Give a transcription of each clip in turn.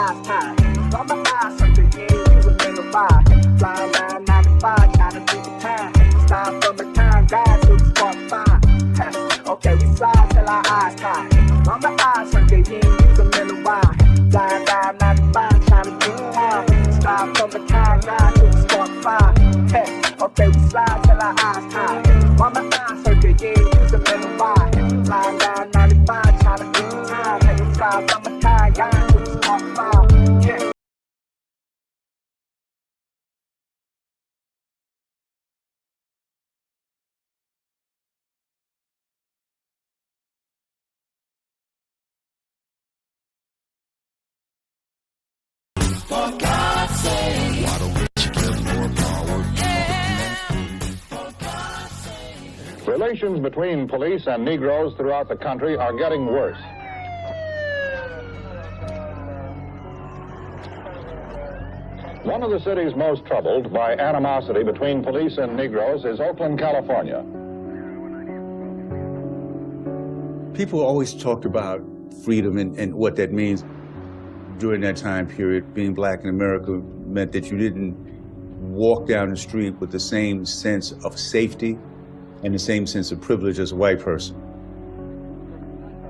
eyes tied. Saw my eyes something, yeah, you was in the vibe. Flying around 95, trying to beat the time. Style from the time, guys, to the spark five. Okay, we slide till our eyes tied. Saw my eyes something, yeah, you was in the vibe. Flying around 95, trying to beat the time. Style from the time, guys, to the spark five. Okay, we slide till our eyes tied. Saw my eyes something, yeah, you was in the vibe. Flying around 95, trying to beat the time. Style from the time, guys, to the spark five. For God's sake, why don't you give more power? Relations between police and Negroes throughout the country are getting worse. One of the cities most troubled by animosity between police and Negroes is Oakland, California. People always talked about freedom and what that means. During that time period, being black in America meant that you didn't walk down the street with the same sense of safety and the same sense of privilege as a white person.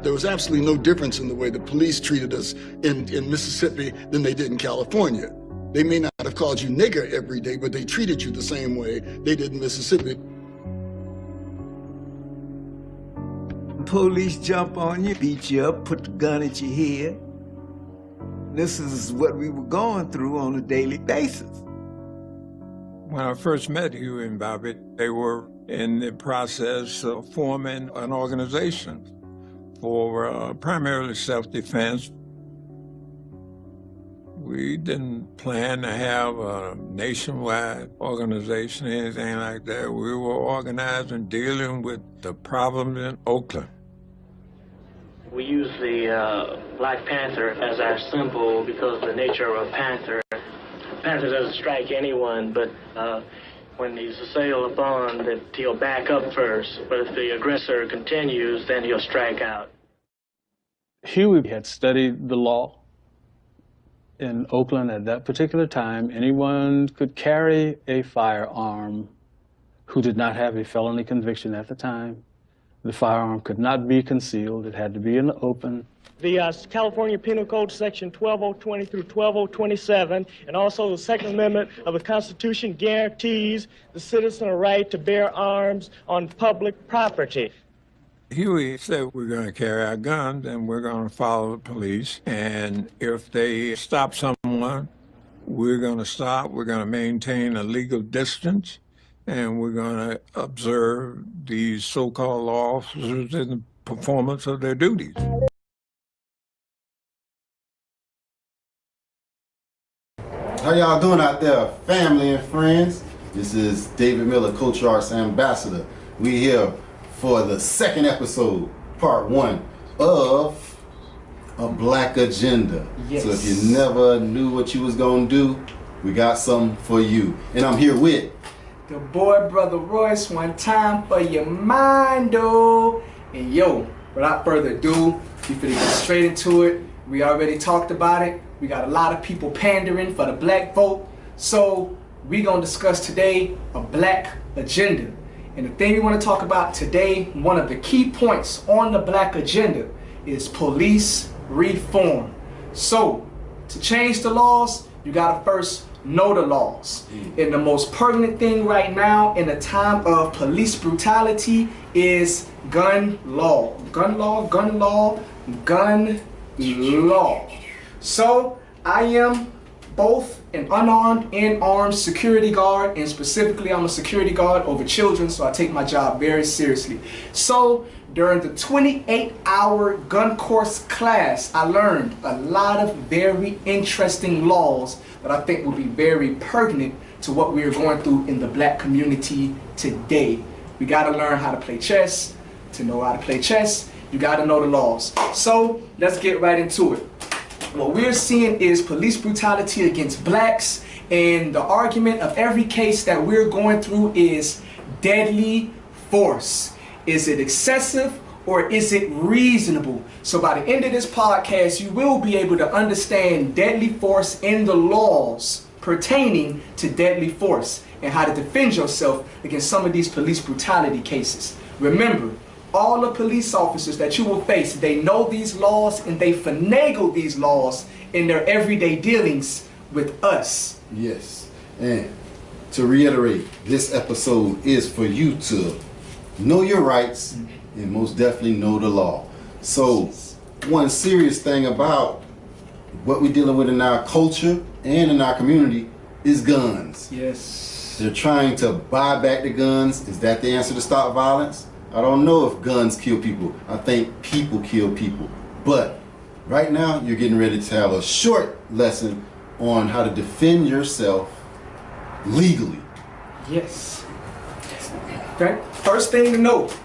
There was absolutely no difference in the way the police treated us in Mississippi than they did in California. They may not have called you nigger every day, but they treated you the same way they did in Mississippi. Police jump on you, beat you up, put the gun at your head. This is what we were going through on a daily basis. When I first met Huey and Bobby, they were in the process of forming an organization for primarily self-defense. We didn't plan to have a nationwide organization or anything like that. We were organized and dealing with the problems in Oakland. We use the Black Panther as our symbol because of the nature of a panther. A panther doesn't strike anyone, but when he's assailed upon, that he'll back up first. But if the aggressor continues, then he'll strike out. Huey had studied the law in Oakland at that particular time. Anyone could carry a firearm who did not have a felony conviction at the time. The firearm could not be concealed. It had to be in the open. The California Penal Code Section 12020 through 12027, and also the Second Amendment of the Constitution guarantees the citizen a right to bear arms on public property. Huey said, we're going to carry our guns and we're going to follow the police. And if they stop someone, we're going to stop. We're going to maintain a legal distance. And we're going to observe these so-called law officers in the performance of their duties. How y'all doing out there, family and friends? This is David Miller, Coach Arts Ambassador. We here for the second episode, part 1 of A Black Agenda. Yes. So if you never knew what you was gonna do, we got something for you. And I'm here with the boy, Brother Royce, one time for your mind, oh. And yo, without further ado, we finna get straight into it. We already talked about it. We got a lot of people pandering for the black vote. So we gonna discuss today a black agenda. And the thing we wanna talk about today, one of the key points on the black agenda is police reform. So to change the laws, you gotta first know the laws. And the most pertinent thing right now in the time of police brutality is gun law. Gun law, gun law, gun law. So I am both an unarmed and armed security guard, and specifically I'm a security guard over children, so I take my job very seriously. So during the 28-hour gun course class, I learned a lot of very interesting laws that I think will be very pertinent to what we are going through in the black community today. We gotta learn how to play chess. To know how to play chess, you gotta know the laws. So let's get right into it. What we're seeing is police brutality against blacks, and the argument of every case that we're going through is deadly force. Is it excessive or is it reasonable? So by the end of this podcast, you will be able to understand deadly force in the laws pertaining to deadly force and how to defend yourself against some of these police brutality cases. Remember, all the police officers that you will face, they know these laws and they finagle these laws in their everyday dealings with us. Yes. And to reiterate, this episode is for you to know your rights and most definitely know the law. So one serious thing about what we're dealing with in our culture and in our community is guns. Yes. They're trying to buy back the guns. Is that the answer to stop violence? I don't know if guns kill people. I think people kill people. But right now, you're getting ready to have a short lesson on how to defend yourself legally. Yes. Okay. First thing to note,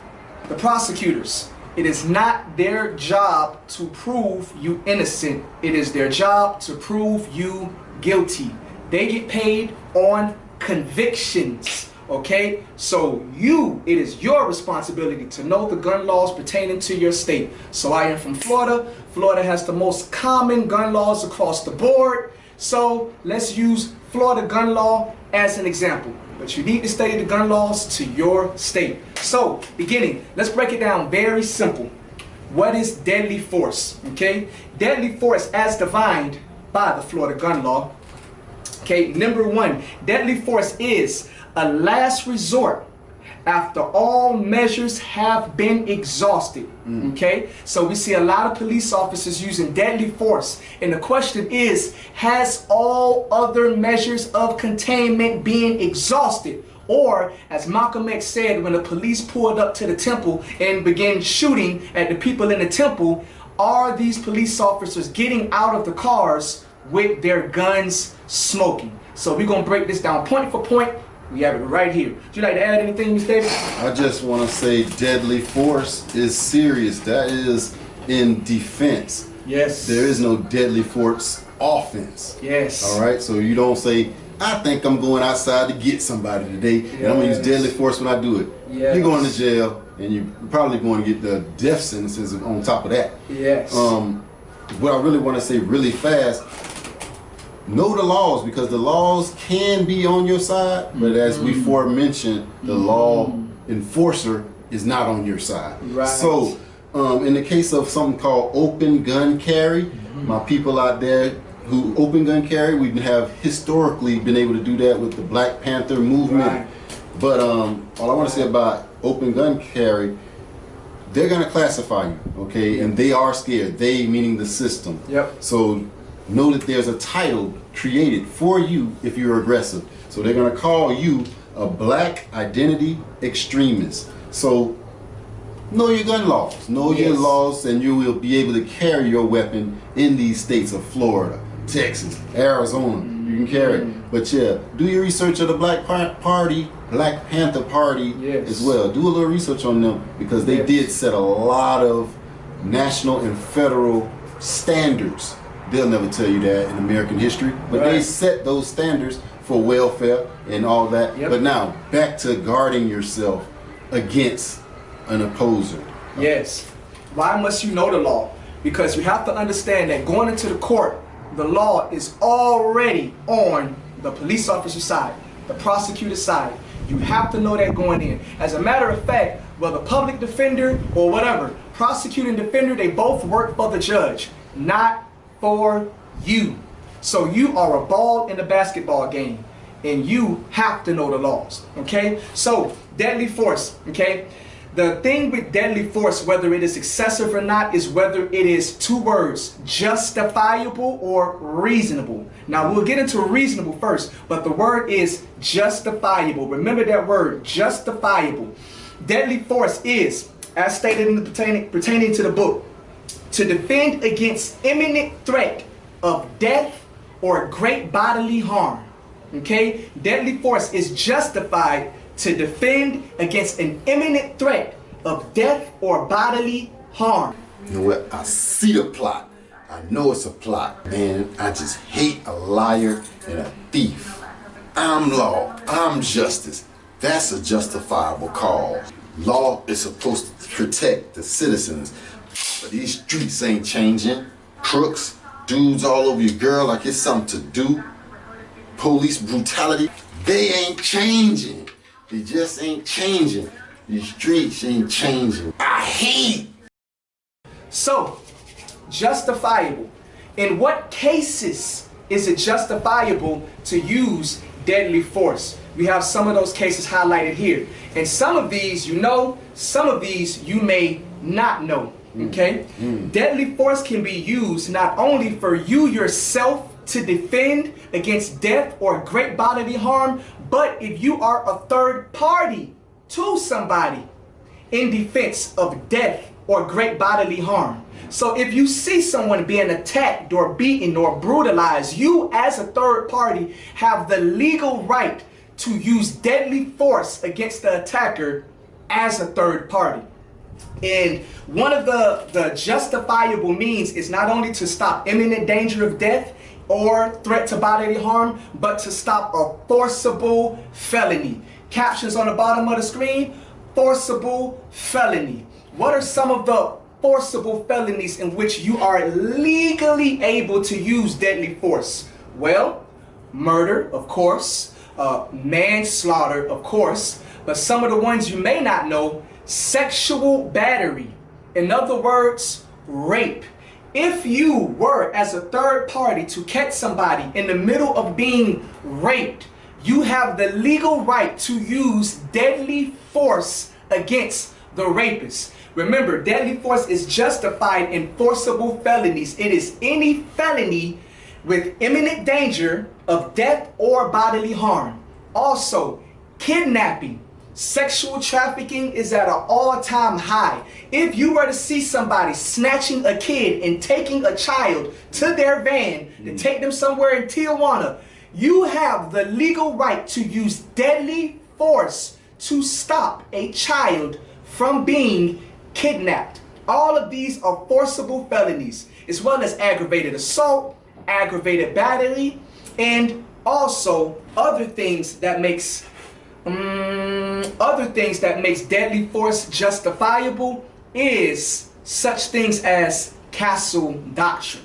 the prosecutors, it is not their job to prove you innocent. It is their job to prove you guilty. They get paid on convictions. Okay, so it is your responsibility to know the gun laws pertaining to your state. So I am from Florida. Florida has the most common gun laws across the board. So let's use Florida gun law as an example. But you need to study the gun laws to your state. So beginning, let's break it down very simple. What is deadly force? Okay, deadly force as defined by the Florida gun law. Okay, number one, deadly force is a last resort after all measures have been exhausted. Okay, so we see a lot of police officers using deadly force, and the question is, has all other measures of containment been exhausted? Or, as Malcolm X said when the police pulled up to the temple and began shooting at the people in the temple, are these police officers getting out of the cars with their guns smoking? So we're going to break this down point for point. We have it right here. Would you like to add anything, Mr. Davis? I just want to say deadly force is serious. That is in defense. Yes. There is no deadly force offense. Yes. All right, so you don't say, I think I'm going outside to get somebody today, and I'm going to use deadly force when I do it. Yes. You're going to jail, and you're probably going to get the death sentences on top of that. Yes. What I really want to say really fast, know the laws, because the laws can be on your side, but as we mentioned, the law enforcer is not on your side. Right. So in the case of something called open gun carry, my people out there who open gun carry, we have historically been able to do that with the Black Panther movement. Right. But all I want to say about open gun carry, they're going to classify you, okay? And they are scared. They meaning the system. Yep. So know that there's a title created for you if you're aggressive. So they're going to call you a black identity extremist. So know your gun laws. Know your laws, and you will be able to carry your weapon in these states of Florida, Texas, Arizona. You can carry it. But yeah, do your research of the Black Panther Party as well. Do a little research on them, because they did set a lot of national and federal standards. They'll never tell you that in American history, but they set those standards for welfare and all that. But now, back to guarding yourself against an opposer. Yes. Why must you know the law? Because you have to understand that going into the court, the law is already on the police officer side, the prosecutor side. You have to know that going in. As a matter of fact, whether public defender or whatever, prosecutor and defender, they both work for the judge, not for you. So you are a ball in the basketball game, and you have to know the laws. Okay, so deadly force. Okay, the thing with deadly force, whether it is excessive or not, is whether it is two words, justifiable or reasonable. Now we'll get into reasonable first, but the word is justifiable. Remember that word, justifiable. Deadly force is, as stated in the pertaining to the book, to defend against imminent threat of death or great bodily harm. Okay? Deadly force is justified to defend against an imminent threat of death or bodily harm. You know what? I see the plot. I know it's a plot. Man, I just hate a liar and a thief. I'm law. I'm justice. That's a justifiable cause. Law is supposed to protect the citizens, but these streets ain't changing. Crooks, dudes all over your girl like it's something to do. Police brutality, they ain't changing. They just ain't changing. These streets ain't changing. I hate. So, justifiable. In what cases is it justifiable to use deadly force? We have some of those cases highlighted here. And some of these you know, some of these you may not know. Okay? Deadly force can be used not only for you yourself to defend against death or great bodily harm, but if you are a third party to somebody in defense of death or great bodily harm. So if you see someone being attacked or beaten or brutalized, you as a third party have the legal right to use deadly force against the attacker as a third party. And one of the justifiable means is not only to stop imminent danger of death or threat to bodily harm, but to stop a forcible felony. Captions on the bottom of the screen, forcible felony. What are some of the forcible felonies in which you are legally able to use deadly force? Well, murder, of course, manslaughter, of course, but some of the ones you may not know, sexual battery. In other words, rape. If you were, as a third party, to catch somebody in the middle of being raped, you have the legal right to use deadly force against the rapist. Remember, deadly force is justified in forcible felonies. It is any felony with imminent danger of death or bodily harm. Also, kidnapping. Sexual trafficking is at an all-time high. If you were to see somebody snatching a kid and taking a child to their van to take them somewhere in Tijuana, you have the legal right to use deadly force to stop a child from being kidnapped. All of these are forcible felonies, as well as aggravated assault, aggravated battery, and also other things that makes deadly force justifiable is such things as Castle Doctrine.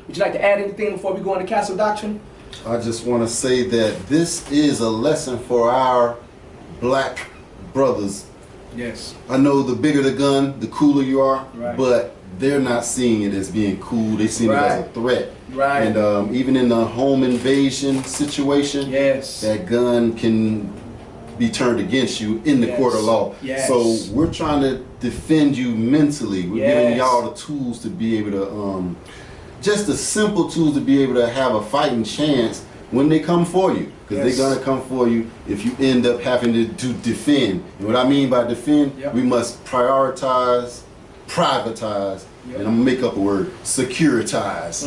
Would you like to add anything before we go into Castle Doctrine? I just want to say that this is a lesson for our black brothers. Yes. I know the bigger the gun, the cooler you are, Right. but they're not seeing it as being cool. They see it as a threat. Right. And even in the home invasion situation, Yes. that gun can be turned against you in the court of law. Yes. So we're trying to defend you mentally. We're giving Yes. y'all the tools to be able to, just the simple tools to be able to have a fighting chance when they come for you. Because Yes. they're going to come for you if you end up having to defend. And what I mean by defend, Yep. we must prioritize, privatize, Yep. and I'm going to make up a word, securitize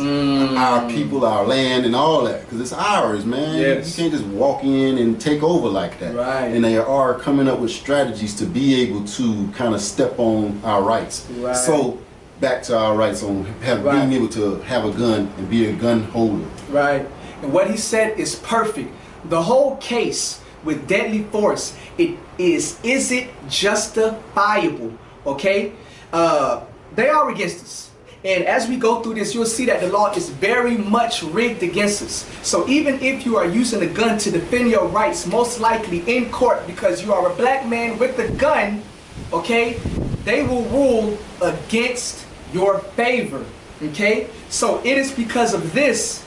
our people, our land, and all that. Because it's ours, man. Yes. You can't just walk in and take over like that. Right. And they are coming up with strategies to be able to kind of step on our rights. Right. So, back to our rights on being able to have a gun and be a gun holder. Right. And what he said is perfect. The whole case with deadly force, is it justifiable? Okay? They are against us. And as we go through this, you'll see that the law is very much rigged against us. So even if you are using a gun to defend your rights, most likely in court, because you are a black man with a gun, okay, they will rule against your favor. Okay? So it is because of this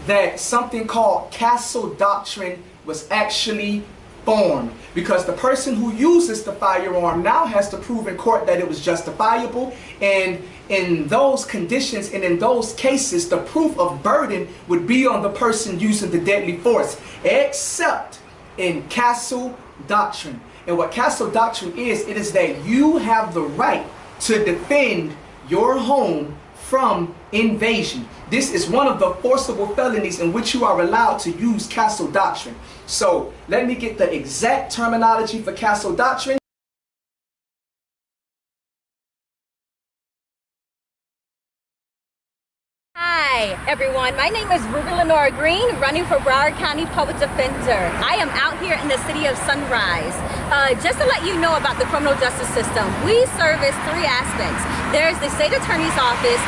that something called Castle Doctrine was actually formed, because the person who uses the firearm now has to prove in court that it was justifiable, and in those conditions and in those cases the proof of burden would be on the person using the deadly force, except in Castle Doctrine. And what Castle Doctrine is, it is that you have the right to defend your home from invasion. This is one of the forcible felonies in which you are allowed to use Castle Doctrine. So let me get the exact terminology for Castle Doctrine. Hi, everyone. My name is Ruby Lenora Green, running for Broward County Public Defender. I am out here in the city of Sunrise. Just to let you know about the criminal justice system, we service three aspects. There's the state attorney's office,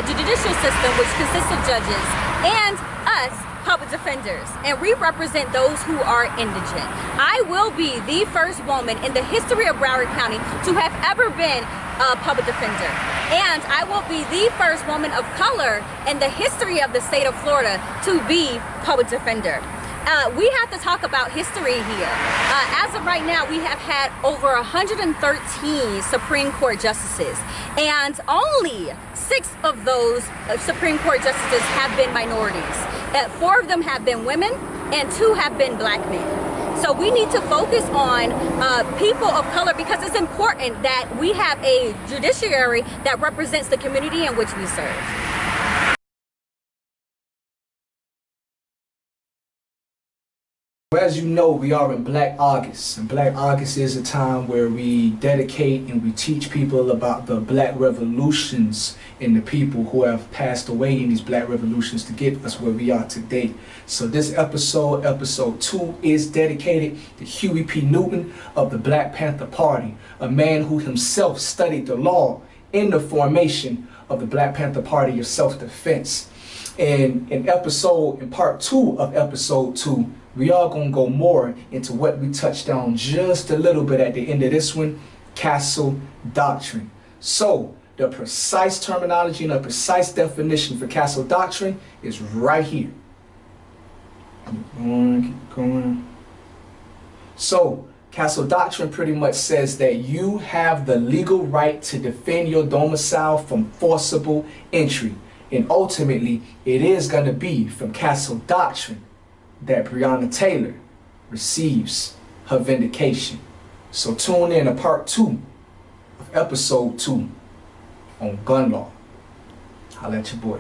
the judicial system, which consists of judges, and us, public defenders, and we represent those who are indigent. I will be the first woman in the history of Broward County to have ever been a public defender, and I will be the first woman of color in the history of the state of Florida to be public defender. We have to talk about history here. As of right now, we have had over 113 Supreme Court justices, and only 6 of those Supreme Court justices have been minorities. 4 of them have been women, and 2 have been black men. So we need to focus on people of color, because it's important that we have a judiciary that represents the community in which we serve. As you know, we are in Black August, and Black August is a time where we dedicate and we teach people about the Black revolutions and the people who have passed away in these Black revolutions to get us where we are today. So this episode, episode 2, is dedicated to Huey P. Newton of the Black Panther Party, a man who himself studied the law in the formation of the Black Panther Party of self-defense. And in part 2 of episode 2, we are going to go more into what we touched on just a little bit at the end of this one, Castle Doctrine. So the precise terminology and the precise definition for Castle Doctrine is right here. Keep going. So Castle Doctrine pretty much says that you have the legal right to defend your domicile from forcible entry. And ultimately, it is going to be from Castle Doctrine that Breonna Taylor receives her vindication. So tune in to part 2 of episode 2 on gun law. Holla at your boy.